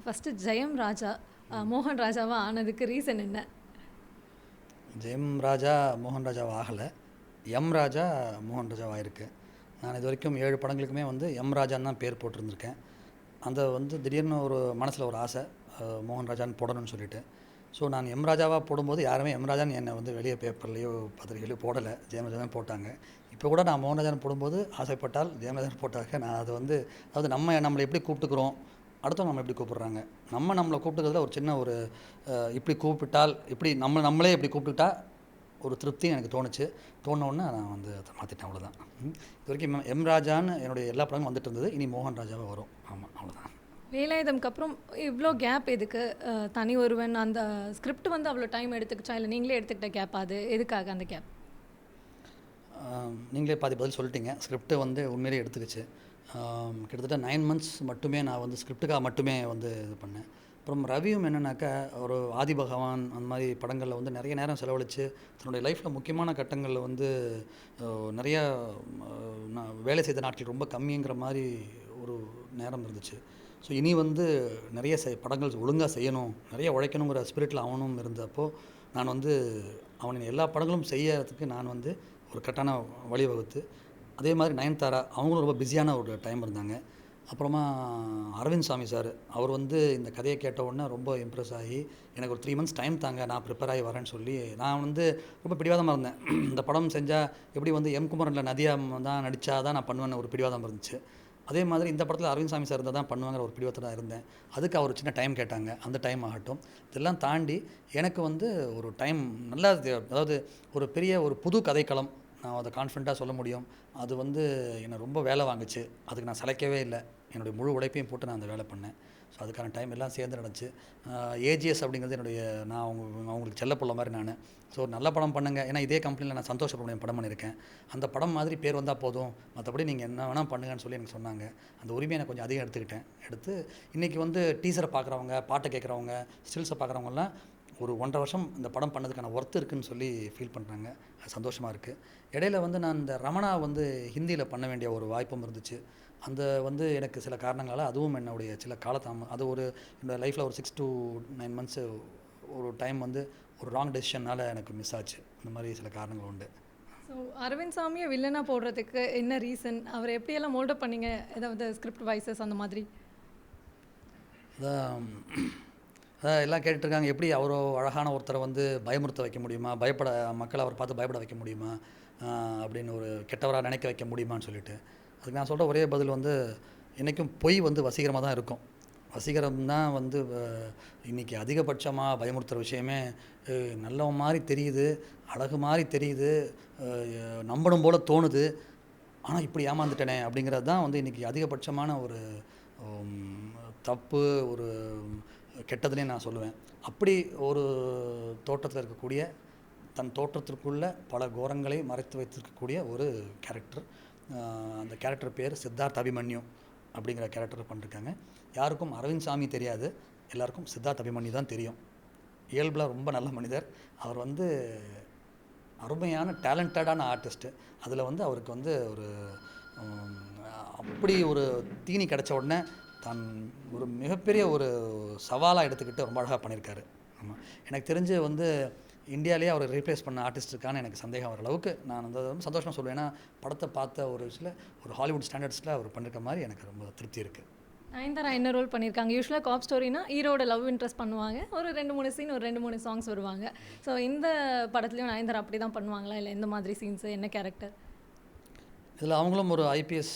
First ஜெயம் ராஜா மோகன் ராஜாவா ஆனதுக்கு ரீசன் என்ன? ஜெயம் ராஜா மோகன் ராஜாவா ஆகலை, எம் ராஜா மோகன் ராஜாவாக இருக்குது. நான் இது வரைக்கும் 7 படங்களுக்குமே வந்து எம் ராஜான்னு தான் பேர் போட்டிருந்திருக்கேன். அந்த வந்து திடீர்னு ஒரு மனசில் ஒரு ஆசை, மோகன் ராஜான்னு போடணும்னு சொல்லிட்டு. ஸோ நான் எம் ராஜாவாக போடும்போது யாருமே எம் ராஜான்னு என்னை வந்து வெளியே பேப்பர்லேயோ பத்திரிகையிலையோ போடலை, ஜெயம் ராஜா தான் போட்டாங்க. இப்போ கூட நான் மோகன் ராஜான்னு போடும்போது ஆசைப்பட்டால் ஜெயம் ராஜான்னு போட்டாங்க. நான் அது வந்து அதாவது நம்மளை எப்படி கூப்பிட்டுக்கிறோம், அடுத்தவங்க நம்ம எப்படி கூப்பிட்றாங்க, நம்மளை கூப்பிட்டுக்கிறதுல ஒரு சின்ன ஒரு இப்படி கூப்பிட்டால் இப்படி நம்மளே இப்படி கூப்பிட்டுக்கிட்டா ஒரு திருப்தி எனக்கு தோணுச்சு. நான் வந்து அதை மாற்றிட்டேன், அவ்வளோதான். இது வரைக்கும் எம் ராஜான்னு என்னுடைய எல்லா படங்களும் வந்துட்டு இருந்தது. இனி மோகன் ராஜாவாக வரும். ஆமாம், அவ்வளோதான். வேலாயுதம்க்கு அப்புறம் இவ்வளோ கேப் எதுக்கு? தனி ஒருவன் அந்த ஸ்கிரிப்ட் வந்து அவ்வளோ டைம் எடுத்துக்கிச்சா, இல்லை நீங்களே எடுத்துக்கிட்ட கேப்? அது எதுக்காக அந்த கேப்? நீங்களே பாதி பதில் சொல்லிட்டீங்க. ஸ்கிரிப்டை வந்து உண்மையிலே எடுத்துக்கிச்சு. கிட்டத்தட்ட 9 months மட்டுமே நான் வந்து ஸ்கிரிப்டுக்காக மட்டுமே வந்து இது பண்ணேன். அப்புறம் ரவியும் என்னென்னாக்கா, ஒரு ஆதி பகவான் அந்த மாதிரி படங்களில் வந்து நிறைய நேரம் செலவழித்து தன்னுடைய லைஃப்பில் முக்கியமான கட்டங்களில் வந்து நிறையா நான் வேலை செய்த நாட்கள் ரொம்ப கம்மிங்கிற மாதிரி ஒரு நேரம் இருந்துச்சு. ஸோ இனி வந்து நிறைய படங்கள் ஒழுங்காக செய்யணும், நிறைய உழைக்கணுங்கிற ஸ்பிரிட்டில் அவனும் இருந்தப்போ நான் வந்து அவனின் எல்லா படங்களும் செய்யறதுக்கு நான் வந்து ஒரு கரெக்டான வழிவகுத்து, அதே மாதிரி நயன்தாரா அவங்களும் ரொம்ப பிஸியான ஒரு டைம் இருந்தாங்க. அப்புறமா அரவிந்த் சாமி சார், அவர் வந்து இந்த கதையை கேட்ட உடனே ரொம்ப இம்ப்ரெஸ் ஆகி எனக்கு ஒரு 3 months டைம் தாங்க, நான் ப்ரிப்பேர் ஆகி வரேன்னு சொல்லி நான் வந்து ரொம்ப பிடிவாதமாக இருந்தேன். இந்த படம் செஞ்சால் எப்படி வந்து எம் குமரனில் நதியா தான் நடித்தா தான் நான் பண்ணுவேன்னு ஒரு பிடிவாதம் இருந்துச்சு. அதே மாதிரி இந்த படத்தில் அரவிந்த் சாமி சார் இருந்தால் தான் பண்ணுவாங்கிற ஒரு பிடிவாதத்தில் தான் இருந்தேன். அதுக்கு அவர் சின்ன டைம் கேட்டாங்க, அந்த டைம் ஆகட்டும். இதெல்லாம் தாண்டி எனக்கு வந்து ஒரு டைம் நல்லா, அதாவது ஒரு பெரிய ஒரு புது கதைக்களம், நான் அதை கான்ஃபிடண்ட்டாக சொல்ல முடியும். அது வந்து என்னை ரொம்ப வேலை வாங்குச்சு. அதுக்கு நான் சளைக்கவே இல்லை, என்னுடைய முழு உழைப்பையும் போட்டு நான் அந்த வேலை பண்ணேன். ஸோ அதுக்கான டைம் எல்லாம் சேர்ந்து நடந்துச்சு. ஏஜிஎஸ் அப்படிங்கிறது என்னுடைய, நான் அவங்களுக்கு செல்லப்பிள்ள மாதிரி நான். ஸோ நல்ல படம் பண்ணுங்க, ஏன்னா இதே கம்பெனியில் நான் சந்தோஷப்பட படம் பண்ணியிருக்கேன். அந்த படம் மாதிரி பேர் வந்தால் போதும், மற்றபடி நீங்கள் என்ன வேணால் பண்ணுங்கன்னு சொல்லி எனக்கு சொன்னாங்க. அந்த உரிமையை நான் கொஞ்சம் அதிகம் எடுத்து இன்றைக்கி வந்து டீசரை பார்க்குறவங்க, பாட்டை கேட்குறவங்க, ஸ்டில்ஸை பார்க்குறவங்கலாம் ஒரு 1.5 வருஷம் இந்த படம் பண்ணதுக்கான ஒர்த்து இருக்குதுன்னு சொல்லி ஃபீல் பண்ணுறாங்க. அது சந்தோஷமாக இருக்குது. இடையில வந்து நான் இந்த ரமணா வந்து ஹிந்தியில் பண்ண வேண்டிய ஒரு வாய்ப்பும் இருந்துச்சு. அந்த வந்து எனக்கு சில காரணங்களால் அதுவும் என்னுடைய சில காலத்தாம, அது ஒரு என்னோடய லைஃப்பில் ஒரு 6 to 9 months ஒரு டைம் வந்து ஒரு ராங் டெசிஷனால் எனக்கு மிஸ் ஆச்சு. இந்த மாதிரி சில காரணங்கள் உண்டு. ஸோ அரவிந்த் சாமியை வில்லனாக போடுறதுக்கு என்ன ரீசன்? அவர் எப்படியெல்லாம் மோல்டப் பண்ணீங்க? ஏதாவது ஸ்கிரிப்ட் வைசஸ் அந்த மாதிரி? அதான் எல்லாம் கேட்டுட்ருக்காங்க, எப்படி அவ்வளோ அழகான ஒருத்தரை வந்து பயமுறுத்த வைக்க முடியுமா, மக்களை அவர் பார்த்து பயப்பட வைக்க முடியுமா, அப்படின்னு ஒரு கெட்டவராக நினைக்க வைக்க முடியுமான்னு சொல்லிட்டு. அதுக்கு நான் சொல்கிற ஒரே பதில் வந்து, என்றைக்கும் பொய் வந்து வசீகரமாக தான் இருக்கும். வசீகரம் தான் வந்து இன்றைக்கி அதிகபட்சமாக பயமுறுத்துகிற விஷயமே. நல்லவன் மாதிரி தெரியுது, அழகு மாதிரி தெரியுது, நம்பணும் போல் தோணுது, ஆனால் இப்படி ஏமாந்துட்டேனே அப்படிங்கிறது தான் வந்து இன்றைக்கி அதிகபட்சமான ஒரு தப்பு, ஒரு கெட்டதுன்னே நான் சொல்லுவேன். அப்படி ஒரு தோற்றத்தில் இருக்கக்கூடிய, தன் தோற்றத்திற்குள்ள பல கோரங்களை மறைத்து வைத்திருக்கக்கூடிய ஒரு கேரக்டர். அந்த கேரக்டர் பேர் சித்தார்த் அபிமன்யு அப்படிங்கிற கேரக்டர் பண்ணியிருக்காங்க. யாருக்கும் அரவிந்த் சாமி தெரியாது, எல்லாருக்கும் சித்தார்த் அபிமன்யு தான் தெரியும். இயல்பில் ரொம்ப நல்ல மனிதர். அவர் வந்து அருமையான டேலண்டடான ஆர்டிஸ்ட்டு. அதில் வந்து அவருக்கு வந்து ஒரு அப்படி ஒரு தீனி கிடச்ச உடனே தான் ஒரு மிகப்பெரிய ஒரு சவாலாக எடுத்துக்கிட்டு ரொம்ப அழகாக பண்ணியிருக்காரு. ஆமாம், எனக்கு தெரிஞ்சு வந்து இந்தியாவிலேயே அவர் ரீப்ளேஸ் பண்ண ஆர்டிஸ்ட்டுக்கான எனக்கு சந்தேகம் வர அளவுக்கு நான் வந்து ரொம்ப சந்தோஷமாக சொல்லுவேன். ஏன்னா படத்தை பார்த்த ஒரு ஒரு ஹாலிவுட் ஸ்டாண்டர்ட்ஸில் அவர் பண்ணியிருக்க மாதிரி எனக்கு ரொம்ப திருப்தி இருக்குது. நயன்தாரா என்ன ரோல் பண்ணியிருக்காங்க? யூஸ்வலாக காப் ஸ்டோரினா ஹீரோட லவ் இன்ட்ரெஸ்ட் பண்ணுவாங்க, ஒரு 2-3 சீன், ஒரு 2-3 சாங்ஸ் வருவாங்க. ஸோ இந்த படத்துலையும் நயன்தாரா அப்படி தான் பண்ணுவாங்களா, இல்லை எந்த மாதிரி சீன்ஸு, என்ன கேரக்டர்? இதில் அவங்களும் ஒரு ஐபிஎஸ்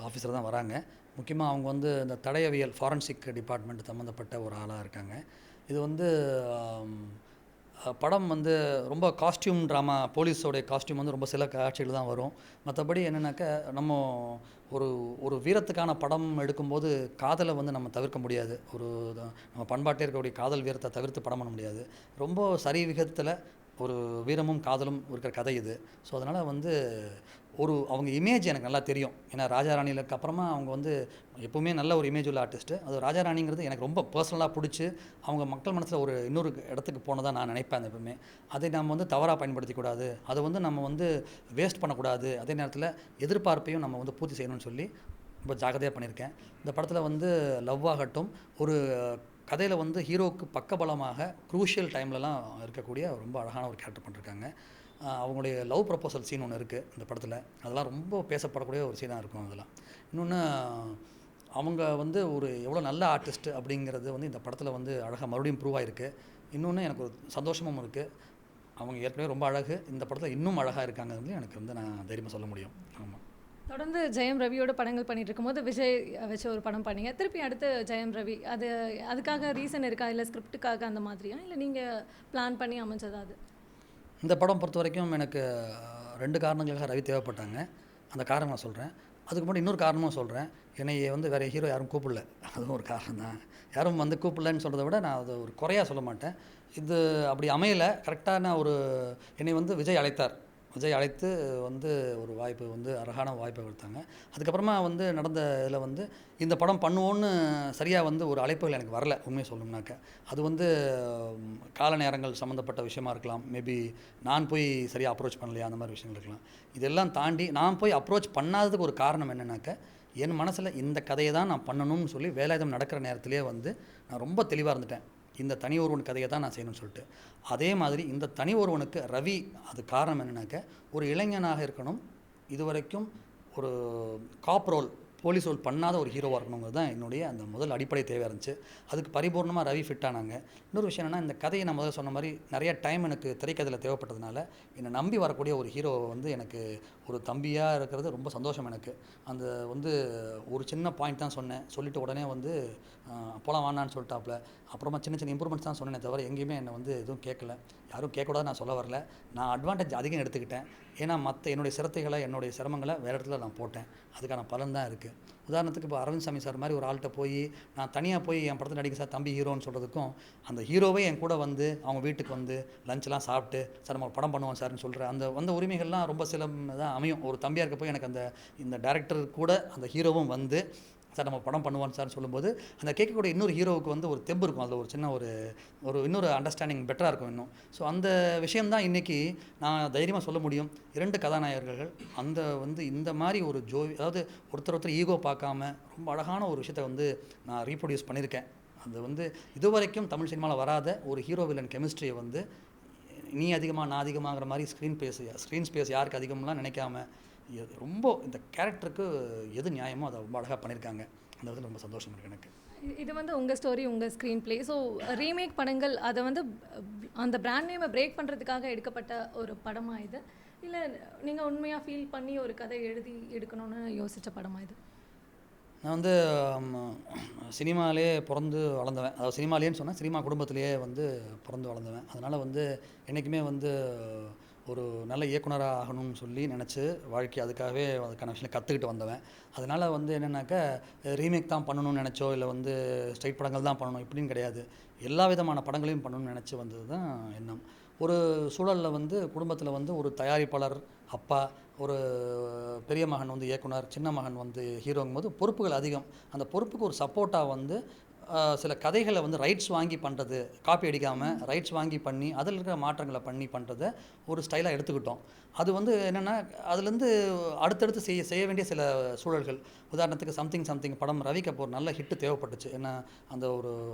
ஆஃபீஸர் தான் வராங்க. முக்கியமாக அவங்க வந்து இந்த தடயவியல் ஃபாரன்சிக் டிபார்ட்மெண்ட் சம்மந்தப்பட்ட ஒரு ஆளாக இருக்காங்க. இது வந்து படம் வந்து ரொம்ப காஸ்டியூம் ட்ராமா, போலீஸோடைய காஸ்டியூம் வந்து ரொம்ப சில காட்சிகள் தான் வரும். மற்றபடி என்னென்னாக்கா, நம்ம ஒரு வீரத்துக்கான படம் எடுக்கும்போது காதலை வந்து நம்ம தவிர்க்க முடியாது. நம்ம பண்பாட்டே இருக்கக்கூடிய காதல் வீரத்தை தவிர்த்து படம் பண்ண முடியாது. ரொம்ப சரி விகிதத்தில் ஒரு வீரமும் காதலும் இருக்கிற கதை இது. ஸோ அதனால் வந்து அவங்க இமேஜ் எனக்கு நல்லா தெரியும். ஏன்னா ராஜா ராணிலுக்கு அப்புறமா அவங்க வந்து எப்போவுமே நல்ல ஒரு இமேஜ் உள்ள ஆர்டிஸ்ட்டு. அது ராஜா ராணிங்கிறது எனக்கு ரொம்ப பர்சனலாக பிடிச்சி, அவங்க மக்கள் மனசில் ஒரு இன்னொரு இடத்துக்கு போனதாக நான் நினைப்பேன் எப்பவுமே. அதை நம்ம வந்து தவறாக பயன்படுத்திக்கூடாது, அதை வந்து நம்ம வந்து வேஸ்ட் பண்ணக்கூடாது, அதே நேரத்தில் எதிர்பார்ப்பையும் நம்ம வந்து பூர்த்தி செய்யணும்னு சொல்லி ரொம்ப ஜாக்கிரதையாக பண்ணியிருக்கேன். இந்த படத்தில் வந்து லவ் ஆகட்டும், ஒரு கதையில் வந்து ஹீரோவுக்கு பக்கபலமாக க்ரூஷியல் டைம்லலாம் இருக்கக்கூடிய ரொம்ப அழகான ஒரு கேரக்டர் பண்ணியிருக்காங்க. அவங்களுடைய லவ் ப்ரப்போசல் சீன் ஒன்று இருக்குது இந்த படத்தில். அதெல்லாம் ரொம்ப பேசப்படக்கூடிய ஒரு சீனாக இருக்கும் அதெல்லாம். இன்னொன்று அவங்க வந்து ஒரு எவ்வளோ நல்ல ஆர்டிஸ்ட் அப்படிங்கிறது வந்து இந்த படத்தில் வந்து அழகாக மறுபடியும் ப்ரூவ் ஆகிருக்கு. இன்னொன்று எனக்கு ஒரு சந்தோஷமும் இருக்குது. அவங்க ஏற்கனவே ரொம்ப அழகு, இந்த படத்தில் இன்னும் அழகாக இருக்காங்கிறது எனக்கு வந்து நான் தைரியமாக சொல்ல முடியும். ஆமாம். தொடர்ந்து ஜெயம் ரவியோட படங்கள் பண்ணிட்டு இருக்கும்போது விஜய் வச்சு ஒரு படம் பண்ணீங்க. திருப்பி அடுத்து ஜெயம் ரவி. அதுக்காக ரீசன் இருக்கா? இல்லை ஸ்கிரிப்டுக்காக அந்த மாதிரியா? இல்லை நீங்கள் பிளான் பண்ணி அமைஞ்சதா அது? இந்த படம் பொறுத்த வரைக்கும் எனக்கு 2 காரணங்களுக்காக ரவி தேவைப்பட்டாங்க. அந்த காரணம் நான் சொல்கிறேன். அதுக்கு முன்னாடி இன்னொரு காரணமும் சொல்கிறேன். என்னைய வந்து வேறு ஹீரோ யாரும் கூப்பிடல. அதுவும் ஒரு காரணம் தான். யாரும் வந்து கூப்பிடலன்னு சொல்கிறத விட நான் அது ஒரு குறையாக சொல்ல மாட்டேன். இது அப்படி அமையலை. கரெக்டான ஒரு என்னை வந்து விஜய் அழைத்தார். விஜய் அழைத்து வந்து ஒரு வாய்ப்பு வந்து அழகான வாய்ப்பை கொடுத்தாங்க. அதுக்கப்புறமா வந்து நடந்த இதில் வந்து இந்த படம் பண்ணுவோன்னு சரியாக வந்து ஒரு அழைப்புகள் எனக்கு வரல, உண்மையை சொல்லணும்னாக்க. அது வந்து கால நேரங்கள் சம்மந்தப்பட்ட விஷயமா இருக்கலாம். மேபி நான் போய் சரியாக அப்ரோச் பண்ணலையா, அந்த மாதிரி விஷயங்கள் இருக்கலாம். இதெல்லாம் தாண்டி நான் போய் அப்ரோச் பண்ணாததுக்கு ஒரு காரணம் என்னென்னாக்க, என் மனசில் இந்த கதையை தான் நான் பண்ணணும்னு சொல்லி வேலாயுதம் நடக்கிற நேரத்திலே வந்து நான் ரொம்ப தெளிவாக இருந்துட்டேன். இந்த தனி ஒருவன் கதையை தான் நான் செய்யணும்னு சொல்லிட்டு. அதே மாதிரி இந்த தனி ஒருவனுக்கு ரவி அது காரணம் என்னன்னாக்க, ஒரு இளைஞனாக இருக்கணும், இதுவரைக்கும் ஒரு காப் ரோல் போலீஸ் ரோல் பண்ணாத ஒரு ஹீரோவாக இருக்கணுங்கிறது தான் என்னுடைய அந்த முதல் அடிப்படை தேவையாக இருந்துச்சு. அதுக்கு பரிபூர்ணமாக ரவி ஃபிட் ஆனாங்க. இன்னொரு விஷயம் என்னென்னா, இந்த கதையை நான் முதல்ல சொன்ன மாதிரி நிறைய டைம் எனக்கு திரைக்கதையில் தேவைப்பட்டதுனால என்னை நம்பி வரக்கூடிய ஒரு ஹீரோ வந்து எனக்கு ஒரு தம்பியாக இருக்கிறது ரொம்ப சந்தோஷம் எனக்கு. அந்த வந்து ஒரு சின்ன பாயிண்ட் தான் சொன்னேன். சொல்லிவிட்டு உடனே வந்து போலாம் வானான்னு சொல்லிட்டாப்புல. அப்புறமா சின்ன சின்ன இம்ப்ரூவ்மெண்ட்ஸ் தான் சொன்னேனே தவிர எங்கேயுமே என்னை வந்து எதுவும் கேட்கல. யாரும் கேட்கக்கூடாது நான் சொல்ல வரல. நான் அட்வான்டேஜ் அதிகம் எடுத்துக்கிட்டேன். ஏன்னா என்னுடைய சிரத்தைகளை, என்னுடைய சிரமங்களை வேறு இடத்துல நான் போட்டேன். அதுக்கான பலன் தான் இருக்குது. உதாரணத்துக்கு இப்போ அரவிந்த் சாமி சார் மாதிரி ஒரு ஆள்கிட்ட போய் நான் தனியாக போய் என் படத்தில் நடிக்க சார் தம்பி ஹீரோன்னு சொல்கிறதுக்கும், அந்த ஹீரோவே என் கூட வந்து அவங்க வீட்டுக்கு வந்து லஞ்செலாம் சாப்பிட்டு சார் நம்ம படம் பண்ணுவோம் சார்னு சொல்கிற அந்த உரிமைகள்லாம் ரொம்ப சில தான் அமையும். ஒரு தம்பியாக இருக்க போய் எனக்கு இந்த டைரக்டர் கூட அந்த ஹீரோவும் வந்து சார் நம்ம படம் பண்ணுவோம் சார்னு சொல்லும்போது, அந்த கேட்கக்கூடிய இன்னொரு ஹீரோவுக்கு வந்து ஒரு தெம்பு இருக்கும். அதில் ஒரு சின்ன ஒரு இன்னொரு அண்டர்ஸ்டாண்டிங் பெட்டராக இருக்கும் இன்னும். ஸோ அந்த விஷயம்தான் இன்றைக்கி நான் தைரியமாக சொல்ல முடியும். 2 கதாநாயகர்கள் அந்த வந்து இந்த மாதிரி ஒரு அதாவது ஒருத்தர் ஈகோ பார்க்காம ரொம்ப அழகான ஒரு விஷயத்தை வந்து நான் ரீப்ரொடியூஸ் பண்ணியிருக்கேன். அது வந்து இதுவரைக்கும் தமிழ் சினிமாவில் வராத ஒரு ஹீரோ வில்லன் கெமிஸ்ட்ரியை வந்து நீ அதிகமாக நான் அதிகமாகிற மாதிரி ஸ்க்ரீன் ஸ்பேஸ் யாருக்கு அதிகம்லாம் நினைக்காம ரொம்ப இந்த கேரக்டருக்கு எது நியாயமோ அதை ரொம்ப அழகாக பண்ணியிருக்காங்க. அந்த விதத்தில் ரொம்ப சந்தோஷம் இருக்குது எனக்கு. இது வந்து உங்கள் ஸ்டோரி, உங்கள் ஸ்க்ரீன் ப்ளே. ஸோ ரீமேக் படங்கள் அதை வந்து அந்த பிராண்ட் நேமை பிரேக் பண்ணுறதுக்காக எடுக்கப்பட்ட ஒரு படமாக இது, இல்லை நீங்கள் உண்மையாக ஃபீல் பண்ணி ஒரு கதை எழுதி எடுக்கணும்னு யோசித்த படமாக இது? நான் வந்து சினிமாலே பிறந்து வளர்ந்தவன். அதாவது சினிமாலேன்னு சொன்னால் சினிமா குடும்பத்திலேயே வந்து பிறந்து வளர்ந்தவன். அதனால் வந்து என்றைக்குமே வந்து ஒரு நல்ல இயக்குனராக ஆகணும்னு சொல்லி நினச்சி அதுக்காகவே அதுக்கான விஷயம் கற்றுக்கிட்டு வந்தவன். அதனால் வந்து என்னென்னாக்கா ரீமேக் தான் பண்ணணும்னு நினச்சோ, இல்லை வந்து ஸ்ட்ரைட் படங்கள் தான் பண்ணணும் இப்படின்னு கிடையாது. எல்லா விதமான படங்களையும் பண்ணணும்னு நினச்சி வந்தது தான் எண்ணம். ஒரு சூழலில் வந்து குடும்பத்தில் வந்து ஒரு தயாரிப்பாளர் அப்பா, ஒரு பெரிய மகன் வந்து இயக்குனர், சின்ன மகன் வந்து ஹீரோங்கும் போது பொறுப்புகள் அதிகம். அந்த பொறுப்புக்கு ஒரு சப்போர்ட்டாக வந்து சில கதைகளை வந்து ரைட்ஸ் வாங்கி பண்ணுறது, காப்பி அடிக்காமல் ரைட்ஸ் வாங்கி பண்ணி அதில் இருக்கிற மாற்றங்களை பண்ணுறதை ஒரு ஸ்டைலாக எடுத்துக்கிட்டோம். அது வந்து என்னென்னா, அதுலேருந்து அடுத்தடுத்து செய்ய வேண்டிய சில சூழல்கள். உதாரணத்துக்கு சம்திங் படம் ரவி கபூர் நல்ல ஹிட்டு தேவைப்பட்டுச்சு. ஏன்னா அந்த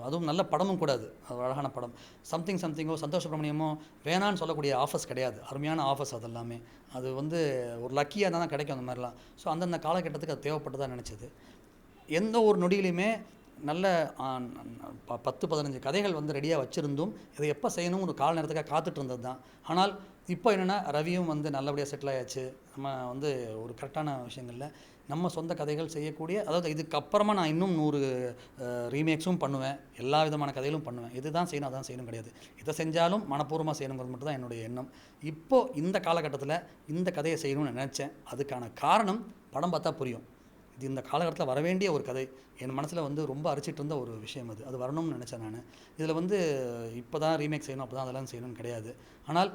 அதுவும் நல்ல படமும் கூட, அது அழகான படம். சம்திங்கோ சந்தோஷ சுப்ரமணியமோ வேணான்னு சொல்லக்கூடிய ஆஃபர்ஸ் கிடையாது, அருமையான ஆஃபர்ஸ். அதெல்லாமே அது வந்து ஒரு லக்கியாக தான் கிடைக்கும் அந்த மாதிரிலாம். ஸோ அந்தந்த காலகட்டத்துக்கு அது தேவைப்பட்டதாக நினச்சிது. எந்த ஒரு நொடியிலையுமே நல்ல 10-15 கதைகள் வந்து ரெடியாக வச்சுருந்தும் இதை எப்போ செய்யணும் ஒரு கால நேரத்துக்காக காத்துட்டு இருந்தது தான். ஆனால் இப்போ என்னென்னா, ரவியும் வந்து நல்லபடியாக செட்டில் ஆயாச்சு. நம்ம வந்து ஒரு கரெக்டான விஷயங்களில் நம்ம சொந்த கதைகள் செய்யக்கூடிய, அதாவது இதுக்கப்புறமா நான் இன்னும் 100 ரீமேக்ஸும் பண்ணுவேன், எல்லா விதமான கதைகளும் பண்ணுவேன். இதுதான் செய்யணும் அதான் செய்யணும் கிடையாது. இதை செஞ்சாலும் மனப்பூர்வமாக செய்யணுங்கிறது மட்டும் தான் என்னுடைய எண்ணம். இப்போது இந்த காலகட்டத்தில் இந்த கதையை செய்யணும்னு நினச்சேன். அதுக்கான காரணம் படம் பார்த்தா புரியும். இது இந்த காலகட்டத்தில் வர வேண்டிய ஒரு கதை. என் மனசில் வந்து ரொம்ப அரிச்சிட்டு இருந்த ஒரு விஷயம். அது வரணும்னு நினச்சேன் நான். இதில் வந்து இப்போ தான் ரீமேக் செய்யணும், அப்போ தான் அதெல்லாம் செய்யணும்னு கிடையாது. ஆனால்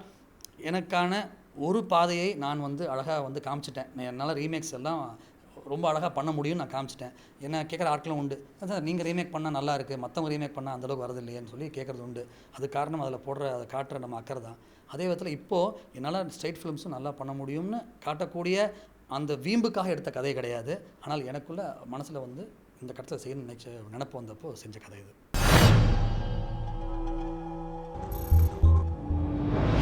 எனக்கான ஒரு பாதையை நான் வந்து அழகாக வந்து காமிச்சிட்டேன். என்னால் ரீமேக்ஸ் எல்லாம் ரொம்ப அழகாக பண்ண முடியும்னு நான் காமிச்சிட்டேன். என்ன கேட்குற ஆட்களும் உண்டு, சார் நீங்கள் ரீமேக் பண்ணால் நல்லா இருக்குது, மற்றவங்க ரீமேக் பண்ணால் அந்தளவுக்கு வரது இல்லையேன்னு சொல்லி கேட்குறது உண்டு. அது காரணம் அதில் அதை காட்டுற நம்ம அக்கறை தான். அதே விதத்தில் இப்போது என்னால் ஸ்ட்ரைட் ஃபிலிம்ஸும் நல்லா பண்ண முடியும்னு காட்டக்கூடிய அந்த வீம்புக்காக எடுத்த கதை கிடையாது. ஆனால் எனக்குள்ள மனசில் வந்து இந்த கட்டத்தில் செய்யணும்னு நினப்பு வந்தப்போ செஞ்ச கதை இது.